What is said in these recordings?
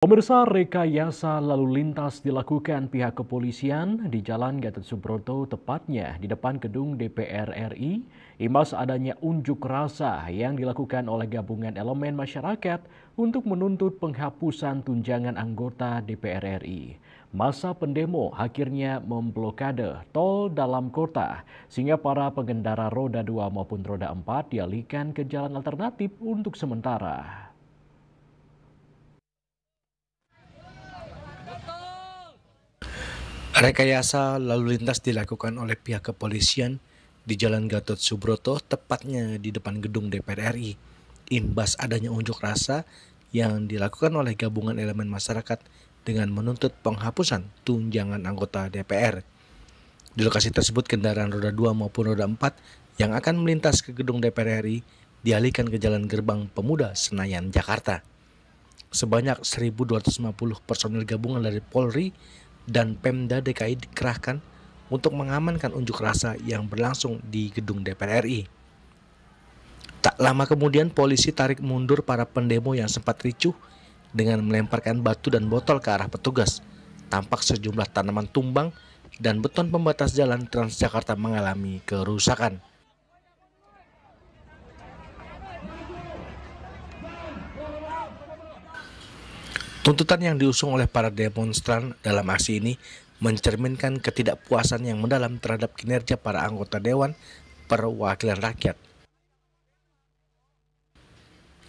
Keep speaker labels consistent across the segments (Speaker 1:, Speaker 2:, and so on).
Speaker 1: Pemirsa, rekayasa lalu lintas dilakukan pihak kepolisian di Jalan Gatot Subroto, tepatnya di depan gedung DPR RI, imbas adanya unjuk rasa yang dilakukan oleh gabungan elemen masyarakat untuk menuntut penghapusan tunjangan anggota DPR RI. Masa pendemo akhirnya memblokade tol dalam kota, sehingga para pengendara roda 2 maupun roda 4 dialihkan ke jalan alternatif untuk sementara.
Speaker 2: Rekayasa lalu lintas dilakukan oleh pihak kepolisian di Jalan Gatot Subroto, tepatnya di depan gedung DPR RI, imbas adanya unjuk rasa yang dilakukan oleh gabungan elemen masyarakat dengan menuntut penghapusan tunjangan anggota DPR. Di lokasi tersebut, kendaraan roda 2 maupun roda 4 yang akan melintas ke gedung DPR RI dialihkan ke Jalan Gerbang Pemuda Senayan, Jakarta. Sebanyak 1.250 personil gabungan dari Polri dan Pemda DKI dikerahkan untuk mengamankan unjuk rasa yang berlangsung di gedung DPR RI. Tak lama kemudian polisi tarik mundur para pendemo yang sempat ricuh dengan melemparkan batu dan botol ke arah petugas. Tampak sejumlah tanaman tumbang dan beton pembatas jalan Transjakarta mengalami kerusakan. Tuntutan yang diusung oleh para demonstran dalam aksi ini mencerminkan ketidakpuasan yang mendalam terhadap kinerja para anggota Dewan Perwakilan Rakyat.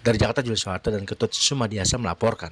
Speaker 2: Dari Jakarta, Julius Soeharto dan Ketut Sumadiasa melaporkan.